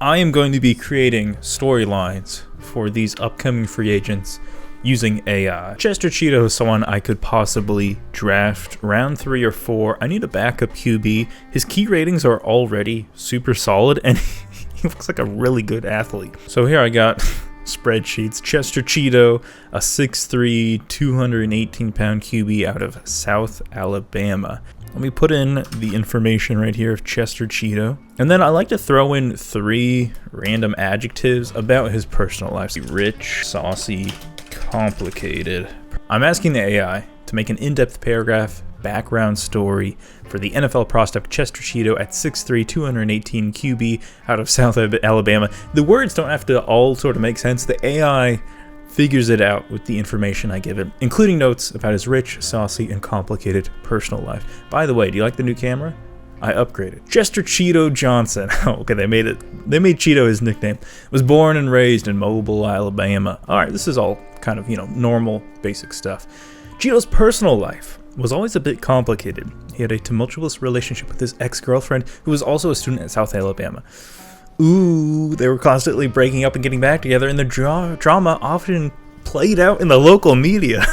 I am going to be creating storylines for these upcoming free agents using AI. Chester Cheeto is someone I could possibly draft round 3 or 4. I need a backup QB. His key ratings are already super solid, and he looks like a really good athlete. So here I got spreadsheets. Chester Cheeto, a 6'3", 218-pound QB out of South Alabama. Let me put in the information right here of Chester Cheeto. And then I like to throw in 3 random adjectives about his personal life. Rich, saucy, complicated. I'm asking the AI to make an in-depth paragraph background story for the NFL prospect Chester Cheeto at 6'3", 218 QB out of South Alabama. The words don't have to all sort of make sense. The AI figures it out with the information I give it, including notes about his rich, saucy, and complicated personal life. By the way, do you like the new camera? I upgraded. Chester Cheeto Johnson. Okay, they made Cheeto his nickname. Was born and raised in Mobile, Alabama. All right, this is all kind of, normal, basic stuff. Cheeto's personal life was always a bit complicated. He had a tumultuous relationship with his ex-girlfriend, who was also a student at South Alabama. Ooh, they were constantly breaking up and getting back together, and the drama often played out in the local media.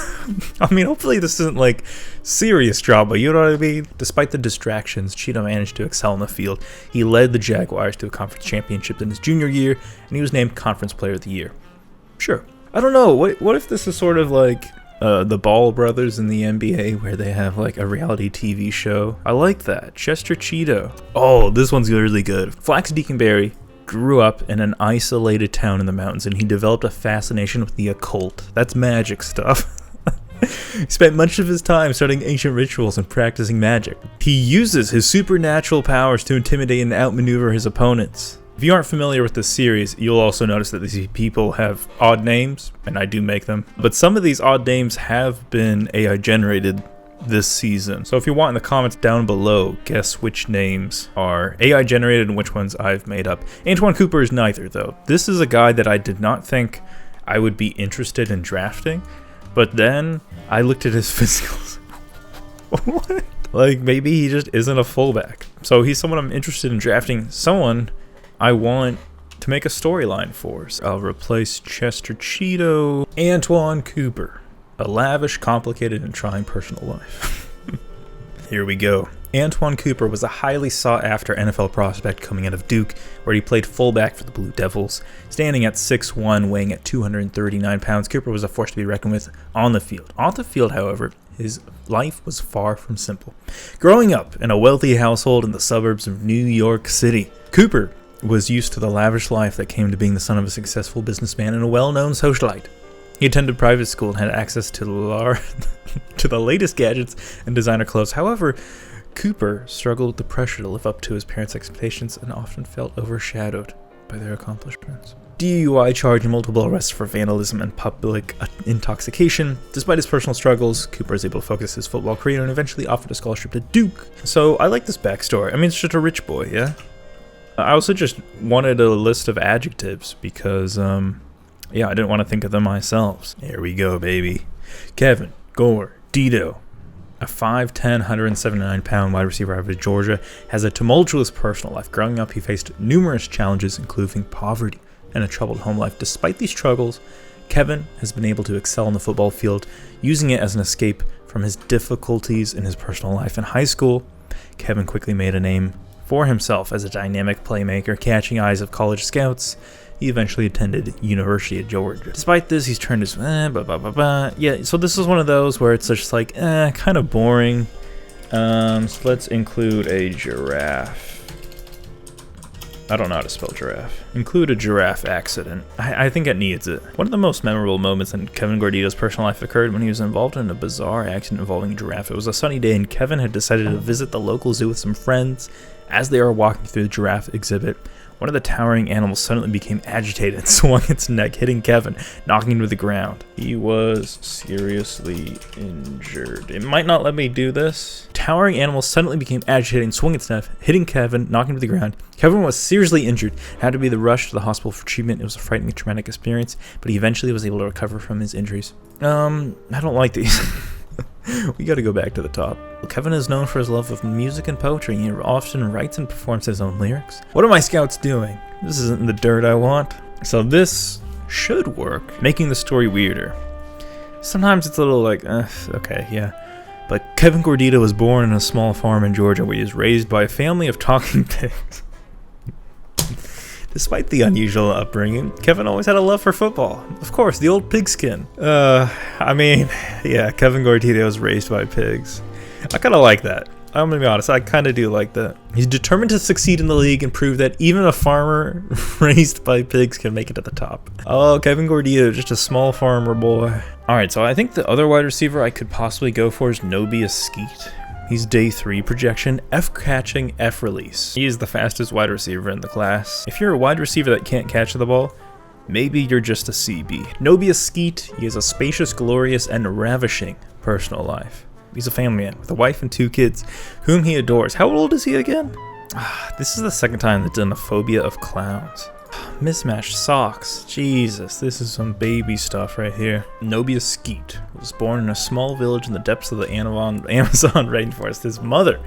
I mean, hopefully this isn't like serious drama, you know what I mean? Despite the distractions, Cheeto managed to excel in the field. He led the Jaguars to a conference championship in his junior year, and he was named Conference Player of the Year. Sure. I don't know, what if this is sort of like the Ball brothers in the NBA, where they have like a reality TV show? I like that. Chester Cheeto. Oh, this one's really good. Flax Deaconberry grew up in an isolated town in the mountains, and he developed a fascination with the occult. That's magic stuff. He spent much of his time studying ancient rituals and practicing magic. He uses his supernatural powers to intimidate and outmaneuver his opponents. If you aren't familiar with this series, you'll also notice that these people have odd names, and I do make them. But some of these odd names have been AI generated this season. So if you want in the comments down below, guess which names are AI generated and which ones I've made up. Antoine Cooper is neither, though. This is a guy that I did not think I would be interested in drafting, but then I looked at his physicals. What? Like, maybe he just isn't a fullback. So he's someone I'm interested in drafting, someone I want to make a storyline for. So I'll replace Chester Cheeto. Antoine Cooper. A lavish, complicated, and trying personal life. Here we go. Antoine Cooper was a highly sought-after NFL prospect coming out of Duke, where he played fullback for the Blue Devils. Standing at 6'1", weighing at 239 pounds, Cooper was a force to be reckoned with on the field. Off the field, however, his life was far from simple. Growing up in a wealthy household in the suburbs of New York City, Cooper was used to the lavish life that came to being the son of a successful businessman and a well-known socialite. He attended private school and had access to the latest gadgets and designer clothes. However, Cooper struggled with the pressure to live up to his parents' expectations and often felt overshadowed by their accomplishments. DUI charge and multiple arrests for vandalism and public intoxication. Despite his personal struggles, Cooper is able to focus his football career and eventually offered a scholarship to Duke. So I like this backstory. I mean, it's just a rich boy, yeah? I also just wanted a list of adjectives because, yeah, I didn't want to think of them myself. Here we go, baby. Kevin Gore Dito, a 5'10", 179-pound wide receiver out of Georgia, has a tumultuous personal life. Growing up, he faced numerous challenges, including poverty and a troubled home life. Despite these struggles, Kevin has been able to excel in the football field, using it as an escape from his difficulties in his personal life. In high school, Kevin quickly made a name for himself as a dynamic playmaker, catching eyes of college scouts. He eventually attended University of Georgia. Despite this, he's turned his Yeah, so this is one of those where it's just like, kind of boring. So let's include a giraffe. I don't know how to spell giraffe. Include a giraffe accident. I think it needs it. One of the most memorable moments in Kevin Gordito's personal life occurred when he was involved in a bizarre accident involving a giraffe. It was a sunny day, and Kevin had decided to visit the local zoo with some friends. As they were walking through the giraffe exhibit, one of the towering animals suddenly became agitated and swung its neck, hitting Kevin, knocking him to the ground. He was seriously injured. It might not let me do this. Towering animal suddenly became agitated and swung its neck, hitting Kevin, knocking him to the ground. Kevin was seriously injured, had to be rushed to the hospital for treatment. It was a frightening, traumatic experience, but he eventually was able to recover from his injuries. I don't like these. We gotta go back to the top. Kevin is known for his love of music and poetry. He often writes and performs his own lyrics. What are my scouts doing? This isn't the dirt I want. So this should work, making the story weirder. Sometimes it's a little like, okay, yeah. But Kevin Gordito was born in a small farm in Georgia where he was raised by a family of talking pigs. Despite the unusual upbringing, Kevin always had a love for football. Of course, the old pigskin. I mean, yeah, Kevin Gordito was raised by pigs. I kind of like that. I'm gonna be honest, I kind of do like that. He's determined to succeed in the league and prove that even a farmer raised by pigs can make it to the top. Oh, Kevin Gordito, just a small farmer boy. Alright, so I think the other wide receiver I could possibly go for is Nobius Skeet. He's day 3 projection, F catching, F release. He is the fastest wide receiver in the class. If you're a wide receiver that can't catch the ball, maybe you're just a CB. Nobius Skeet, he has a spacious, glorious, and ravishing personal life. He's a family man with a wife and 2 kids, whom he adores. How old is he again? This is the second time that's done a phobia of clowns. Mismatched socks. Jesus, this is some baby stuff right here. Nobius Skeet was born in a small village in the depths of the Amazon rainforest. His mother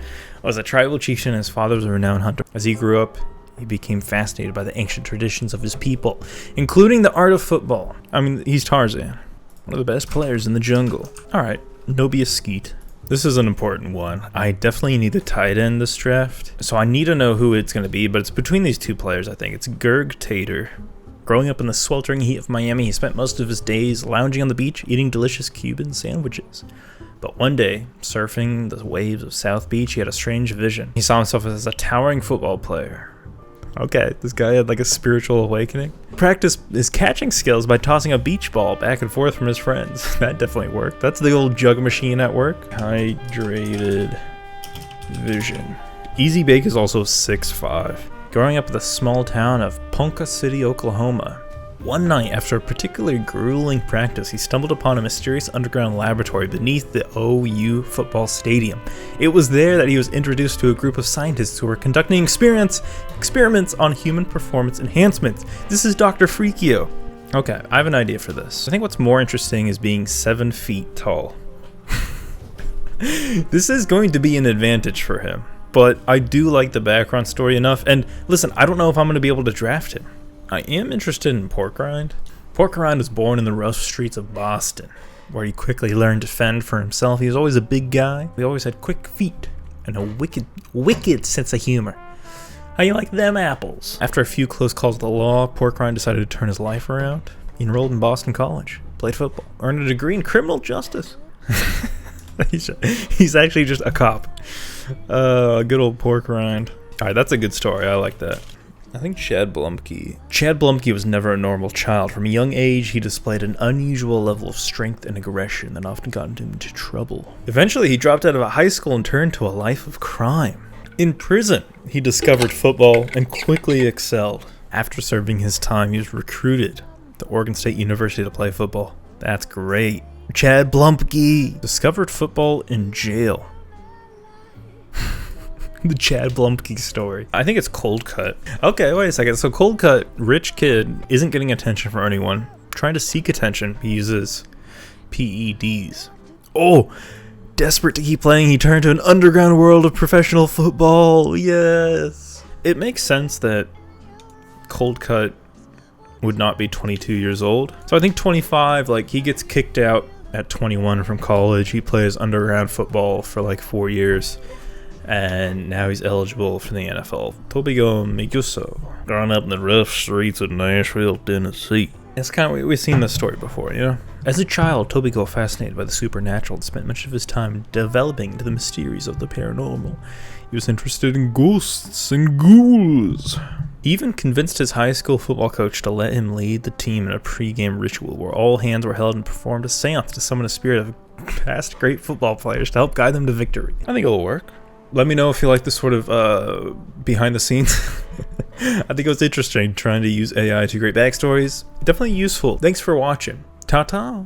was a tribal chieftain and his father was a renowned hunter. As he grew up, he became fascinated by the ancient traditions of his people, including the art of football. I mean, he's Tarzan, one of the best players in the jungle. Alright, Nobius Skeet. This is an important one. I definitely need a tight end this draft, so I need to know who it's going to be, but it's between these 2 players, I think. It's Gerg Tater. Growing up in the sweltering heat of Miami, he spent most of his days lounging on the beach, eating delicious Cuban sandwiches. But one day, surfing the waves of South Beach, he had a strange vision. He saw himself as a towering football player. Okay, this guy had like a spiritual awakening. Practiced his catching skills by tossing a beach ball back and forth from his friends. That definitely worked. That's the old jug machine at work. Hydrated vision. Easy Bake is also 6'5". Growing up in the small town of Ponca City, Oklahoma. One night, after a particularly grueling practice, he stumbled upon a mysterious underground laboratory beneath the OU football stadium. It was there that he was introduced to a group of scientists who were conducting experiments on human performance enhancements. This is Dr. Freakio. Okay, I have an idea for this. I think what's more interesting is being 7 feet tall. This is going to be an advantage for him, but I do like the background story enough. And listen, I don't know if I'm going to be able to draft him. I am interested in Pork Rind. Pork Rind was born in the rough streets of Boston, where he quickly learned to fend for himself. He was always a big guy. He always had quick feet and a wicked sense of humor. How you like them apples? After a few close calls with the law, Pork Rind decided to turn his life around. He enrolled in Boston College, played football, earned a degree in criminal justice. He's actually just a cop. Good old Pork Rind. Alright, that's a good story. I like that. I think Chad Blumke was never a normal child. From a young age, he displayed an unusual level of strength and aggression that often got him into trouble. Eventually, he dropped out of high school and turned to a life of crime. In prison, he discovered football and quickly excelled. After serving his time, he was recruited to Oregon State University to play football. That's great. Chad Blumke discovered football in jail. The Chad Blumke story. I think it's Cold Cut. Okay, wait a second. So Cold Cut, rich kid, isn't getting attention from anyone. Trying to seek attention, he uses PEDs. Oh, desperate to keep playing, he turned to an underground world of professional football. Yes. It makes sense that Cold Cut would not be 22 years old. So I think 25, like he gets kicked out at 21 from college. He plays underground football for like 4 years. And now he's eligible for the NFL. Tobigo Miguso, growing up in the rough streets of Nashville, Tennessee. It's kind of, we've seen this story before, you know? As a child, Tobigo, fascinated by the supernatural, spent much of his time developing into the mysteries of the paranormal. He was interested in ghosts and ghouls. He even convinced his high school football coach to let him lead the team in a pre-game ritual where all hands were held and performed a seance to summon a spirit of past great football players to help guide them to victory. I think it'll work. Let me know if you like this sort of behind the scenes. I think it was interesting trying to use AI to create backstories. Definitely useful. Thanks for watching. Ta-ta.